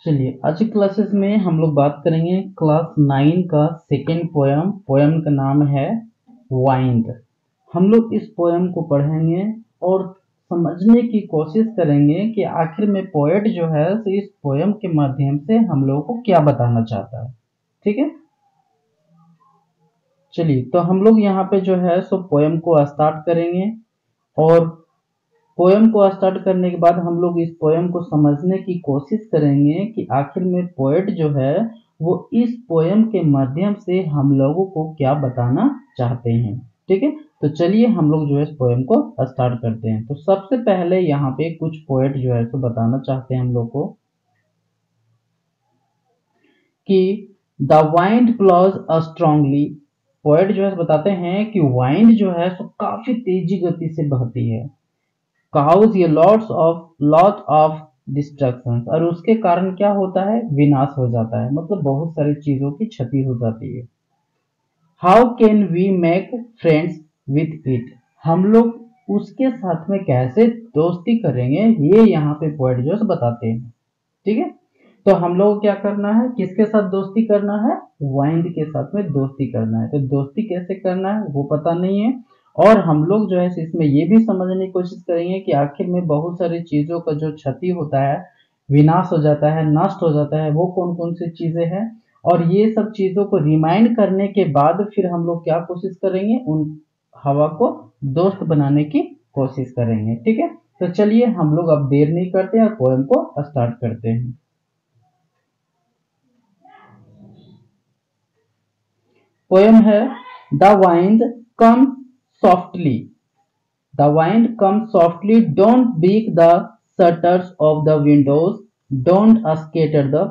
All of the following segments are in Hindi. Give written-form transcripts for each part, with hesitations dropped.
चलिए आज की क्लासेस में हम लोग बात करेंगे क्लास 9 का सेकेंड पोयम का नाम है वाइंड। हम लोग इस पोयम को पढ़ेंगे और समझने की कोशिश करेंगे कि आखिर में पोएट जो है इस पोयम के माध्यम से हम लोगों को क्या बताना चाहता है। ठीक है, चलिए तो हम लोग यहाँ पे जो है सो पोयम को स्टार्ट करेंगे और पोयम को स्टार्ट करने के बाद हम लोग इस पोयम को समझने की कोशिश करेंगे कि आखिर में पोएट जो है वो इस पोयम के माध्यम से हम लोगों को क्या बताना चाहते हैं। ठीक है, तो चलिए हम लोग जो है इस पोयम को स्टार्ट करते हैं। तो सबसे पहले यहाँ पे कुछ पोएट जो है तो बताना चाहते हैं हम लोग को कि the wind blows strongly. Poet जो है बताते हैं कि वाइंड जो है सो काफी तेजी गति से बहती है, काउज ये लॉट ऑफ डिस्ट्रक्शन, और उसके कारण क्या होता है, विनाश हो जाता है, मतलब बहुत सारी चीजों की क्षति हो जाती है। How can we make friends with it, हम लोग उसके साथ में कैसे दोस्ती करेंगे, ये यहाँ पे पोएट जो है बताते हैं। ठीक है, तो हम लोग क्या करना है, किसके साथ दोस्ती करना है, वाइंड के साथ में दोस्ती करना है। तो दोस्ती कैसे करना है वो पता नहीं है, और हम लोग जो है इसमें ये भी समझने की कोशिश करेंगे कि आखिर में बहुत सारी चीजों का जो क्षति होता है, विनाश हो जाता है, नष्ट हो जाता है, वो कौन कौन सी चीजें हैं, और ये सब चीजों को रिमाइंड करने के बाद फिर हम लोग क्या कोशिश करेंगे, उन हवा को दोस्त बनाने की कोशिश करेंगे। ठीक है, तो चलिए हम लोग अब देर नहीं करते और पोएम को स्टार्ट करते हैं। पोएम है the wind come softly. The wind come softly, don't break the shutters of the windows, don't scatter the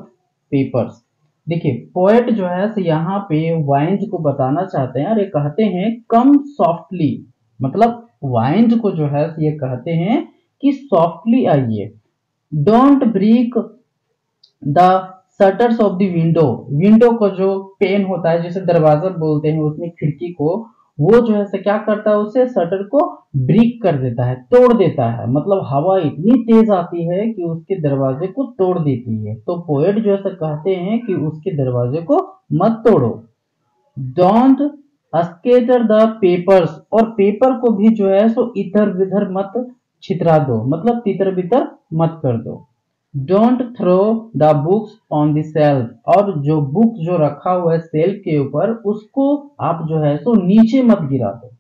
papers. देखिए पोएट जो है यहाँ पे वाइंड को बताना चाहते हैं और ये कहते हैं कम सॉफ्टली, मतलब वाइंड को जो है ये कहते हैं कि सॉफ्टली आइए, don't break the shutters of the window, window को जो पेन होता है जिसे दरवाजा बोलते हैं, उसमें खिड़की को, वो जो है क्या करता है, उसे शटर को ब्रेक कर देता है, तोड़ देता है, मतलब हवा इतनी तेज आती है कि उसके दरवाजे को तोड़ देती है। तो पोएट जो है कहते हैं कि उसके दरवाजे को मत तोड़ो, डोंट स्केटर द पेपर्स, और पेपर को भी जो है सो इधर उधर मत छितरा दो, मतलब तितर बितर मत कर दो। Don't throw the books on the shelf, और जो बुक जो रखा हुआ है सेल्फ के ऊपर, उसको आप जो है सो नीचे मत गिरा दो।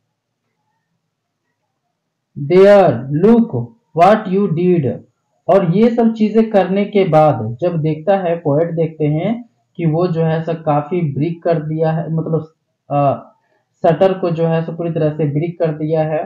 There look what you did, और ये सब चीजें करने के बाद जब देखता है पोएट, देखते हैं कि वो जो है सब काफी ब्रिक कर दिया है, मतलब शटर को जो है सो पूरी तरह से ब्रिक कर दिया है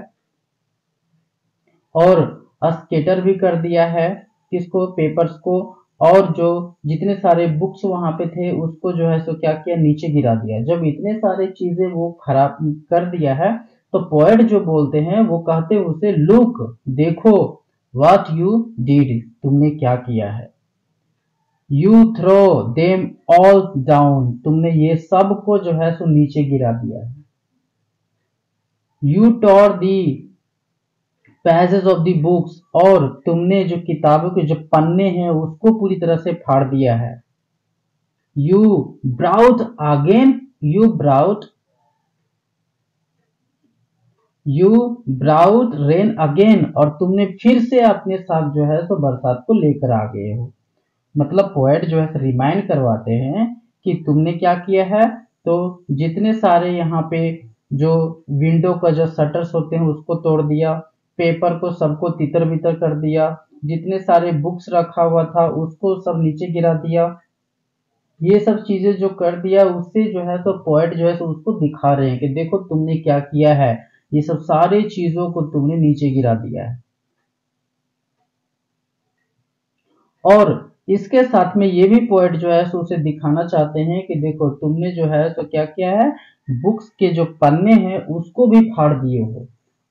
और स्केटर भी कर दिया है, किसको, पेपर्स को, और जो जितने सारे बुक्स वहां पे थे उसको जो है सो क्या किया, नीचे गिरा दिया। जब इतने सारे चीजें वो खराब कर दिया है तो पोएट जो बोलते हैं वो कहते हैं उसे लुक, देखो, व्हाट यू डिड, तुमने क्या किया है, you throw them all down, तुमने ये सब को जो है सो नीचे गिरा दिया है, you tore the pages of the books, और तुमने जो किताबों के जो पन्ने हैं उसको पूरी तरह से फाड़ दिया है, you brought again, you brought rain again, और तुमने फिर से अपने साथ जो है तो बरसात को लेकर आ गए हो। मतलब पोएट जो है रिमाइंड करवाते हैं कि तुमने क्या किया है, तो जितने सारे यहाँ पे जो विंडो का जो शटर्स होते हैं उसको तोड़ दिया, पेपर को सबको तितर बितर कर दिया, जितने सारे बुक्स रखा हुआ था उसको सब नीचे गिरा दिया, ये सब चीजें जो कर दिया उससे जो है तो पोएट जो है तो उसको दिखा रहे हैं कि देखो तुमने क्या किया है, ये सब सारी चीजों को तुमने नीचे गिरा दिया है। और इसके साथ में ये भी पोएट जो है सो उसे दिखाना चाहते हैं कि देखो तुमने जो है तो क्या किया है, बुक्स के जो पन्ने हैं उसको भी फाड़ दिए हो,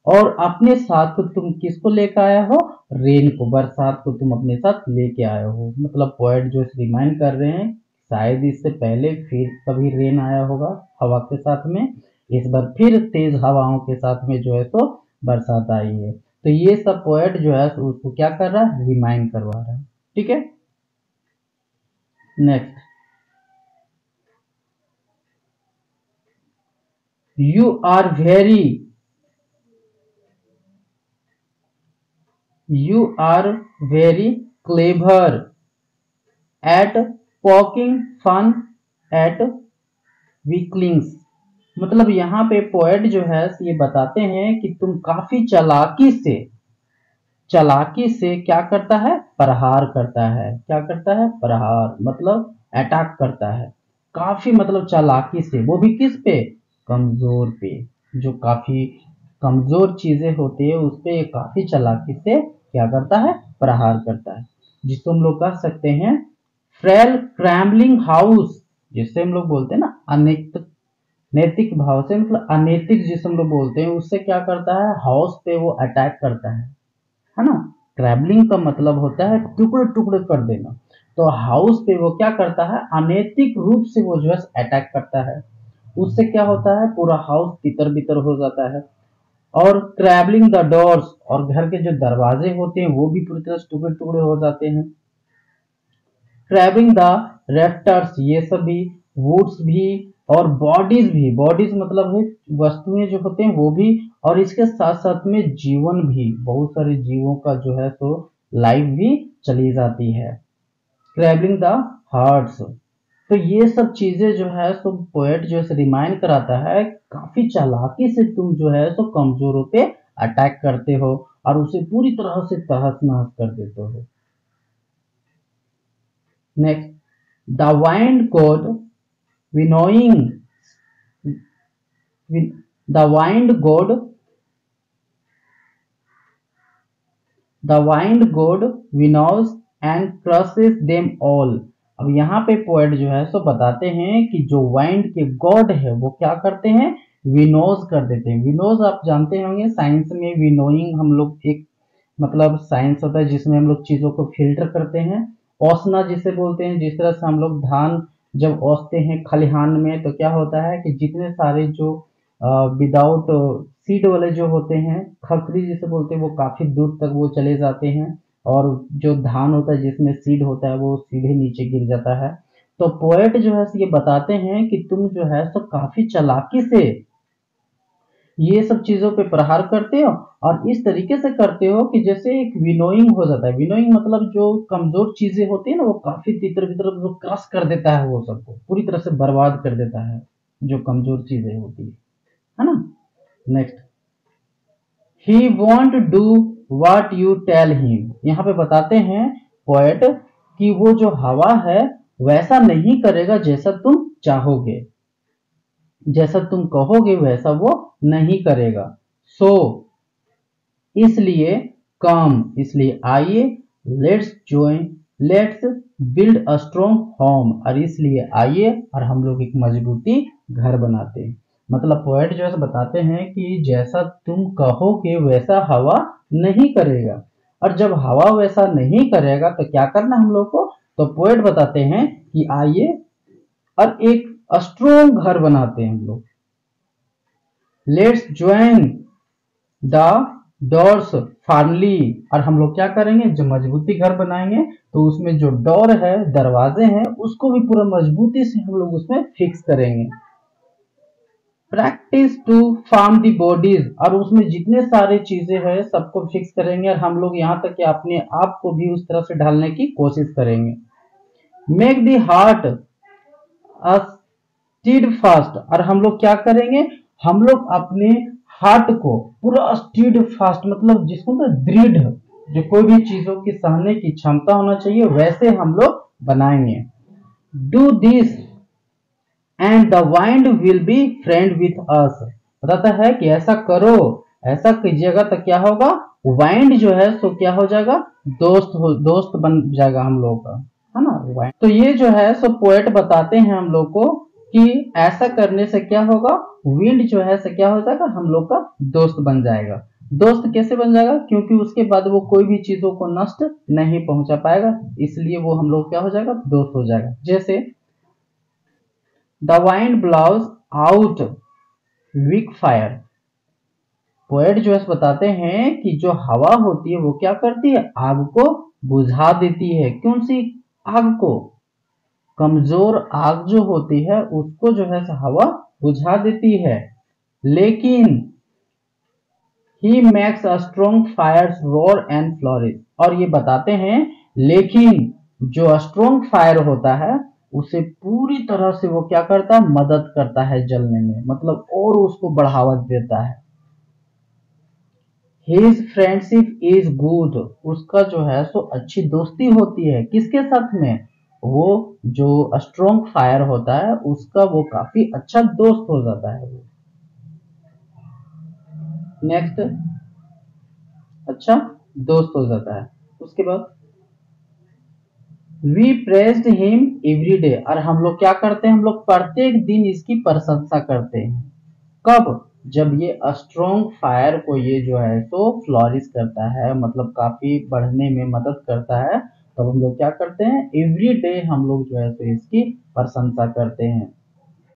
और अपने साथ तुम किसको लेकर आया हो, रेन को, बरसात को तुम अपने साथ लेके आए हो। मतलब पोएट जो रिमाइंड कर रहे हैं शायद इससे पहले फिर कभी रेन आया होगा हवा के साथ में, इस बार फिर तेज हवाओं के साथ में जो है तो बरसात आई है। तो ये सब पोएट जो है उसको क्या कर रहा है, रिमाइंड करवा रहा है। ठीक है, next, you are very, you are very clever at poking fun at weaklings. मतलब यहाँ पे पोएट जो है ये बताते हैं कि तुम काफी चालाकी से क्या करता है, प्रहार करता है। क्या करता है, प्रहार मतलब अटैक करता है, काफी मतलब चालाकी से, वो भी किस पे, कमजोर पे। जो काफी कमजोर चीजें होती है उस पे काफी चालाकी से क्या करता है, प्रहार करता है। जिसको हम लोग कह सकते हैं फ्रेल क्रैम्बलिंग हाउस, जिससे हम लोग बोलते हैं ना अनैतिक, नैतिक भाव से मतलब अनैतिक जिसे हम लोग बोलते हैं, उससे क्या करता है, हाउस पे वो अटैक करता है ना। क्रैबलिंग का मतलब होता है टुकड़े टुकड़े कर देना, तो हाउस पे वो क्या करता है, अनैतिक रूप से वो जो है अटैक करता है। उससे क्या होता है, पूरा हाउस तितर बितर हो जाता है। और क्रैबलिंग द डोर्स, और घर के जो दरवाजे होते हैं वो भी पूरी तरह से टुकड़े टुकड़े हो जाते हैं। क्रैबिंग द रेफ्टर्स, ये सब भी, वुड्स भी, और बॉडीज भी, बॉडीज मतलब है वस्तुएं जो होते हैं वो भी, और इसके साथ साथ में जीवन भी, बहुत सारे जीवों का जो है तो लाइफ भी चली जाती है। क्रैबिंग द हार्ट्स, तो ये सब चीजें जो है सो पोएट जो है रिमाइंड कराता है, काफी चालाकी से तुम जो है सो कमजोरों पे अटैक करते हो और उसे पूरी तरह से तहस नहस कर देते हो। Next, the wind God winnowing, the wind god, the wind god winnows and crushes them all। अब यहाँ पे पोएट जो है सो बताते हैं कि जो वाइंड के गॉड है वो क्या करते हैं, विनोज कर देते हैं। विनोज आप जानते होंगे साइंस में, विनोइंग हम लोग एक मतलब साइंस होता है जिसमें हम लोग चीजों को फिल्टर करते हैं। ओसना जिसे बोलते हैं, जिस तरह से हम लोग धान जब ओसते हैं खलिहान में तो क्या होता है कि जितने सारे जो विदाउट सीड वाले जो होते हैं, खखरी जिसे बोलते हैं, वो काफी दूर तक वो चले जाते हैं, और जो धान होता है जिसमें सीड होता है वो सीधे नीचे गिर जाता है। तो पोएट जो है ये बताते हैं कि तुम जो है सो काफी चालाकी से ये सब चीजों पे प्रहार करते हो, और इस तरीके से करते हो कि जैसे एक विनोइंग हो जाता है। विनोइंग मतलब जो कमजोर चीजें होती है ना वो काफी तितर बितर वो क्रश कर देता है, वो सबको पूरी तरह से बर्बाद कर देता है, जो कमजोर चीजें होती है ना। Next, he won't do what you tell him. यहाँ पे बताते हैं पोएट कि वो जो हवा है वैसा नहीं करेगा जैसा तुम चाहोगे, जैसा तुम कहोगे वैसा वो नहीं करेगा। सो इसलिए, कम इसलिए आइए, let's join, let's build a strong home, और इसलिए आइए और हम लोग एक मजबूती घर बनाते हैं। मतलब पोएट जो है बताते हैं कि जैसा तुम कहोगे वैसा हवा नहीं करेगा, और जब हवा वैसा नहीं करेगा तो क्या करना हम लोग को, तो पोएट बताते हैं कि आइए और एक स्ट्रॉन्ग घर बनाते हैं हम लोग। Let's join the doors formally, और हम लोग क्या करेंगे, जो मजबूती घर बनाएंगे तो उसमें जो डोर है, दरवाजे हैं, उसको भी पूरा मजबूती से हम लोग उसमें फिक्स करेंगे। Practice to form the bodies, और उसमें जितने सारे चीजें हैं सबको फिक्स करेंगे, और हम लोग यहाँ तक कि अपने आप को भी उस तरह से ढालने की कोशिश करेंगे। Make the heart stead fast, और हम लोग क्या करेंगे, हम लोग अपने हार्ट को पूरा स्टीड फास्ट मतलब जिसको ना दृढ़, जो कोई भी चीजों की सहने की क्षमता होना चाहिए वैसे हम लोग बनाएंगे। Do this and the wind will be friend with us, बताता है कि ऐसा करो, ऐसा कीजिएगा तो क्या होगा, वाइंड जो है सो क्या हो जाएगा, दोस्त बन जाएगा हम लोग का, है ना वाइंड। तो ये जो है सो पोएट बताते हैं हम लोग को कि ऐसा करने से क्या होगा, विंड जो है सो क्या हो जाएगा, हम लोग का दोस्त बन जाएगा। दोस्त कैसे बन जाएगा, क्योंकि उसके बाद वो कोई भी चीजों को नष्ट नहीं पहुंचा पाएगा, इसलिए वो हम लोग क्या हो जाएगा, दोस्त हो जाएगा। जैसे the wind blows out weak fire, poet जो है बताते हैं कि जो हवा होती है वो क्या करती है, आग को बुझा देती है। कौन सी आग को, कमजोर आग जो होती है उसको जो है हवा बुझा देती है। लेकिन he makes a strong fires roar and flourish, और ये बताते हैं लेकिन जो स्ट्रॉन्ग फायर होता है उसे पूरी तरह से वो क्या करता है, मदद करता है जलने में, मतलब और उसको बढ़ावा देता है। हिज फ्रेंडशिप इज गुड, उसका जो है सो अच्छी दोस्ती होती है किसके साथ में, वो जो स्ट्रॉन्ग फायर होता है उसका वो काफी अच्छा दोस्त हो जाता है वो। नेक्स्ट, अच्छा दोस्त हो जाता है। उसके बाद we praised him every day, और हम लोग क्या करते हैं, हम लोग प्रत्येक दिन इसकी प्रशंसा करते हैं। कब, जब ये स्ट्रॉन्ग फायर को ये जो है तो फ्लोरिश करता है, मतलब काफी बढ़ने में मदद करता है, तब हम लोग क्या करते हैं, एवरी डे हम लोग जो है तो इसकी प्रशंसा करते हैं।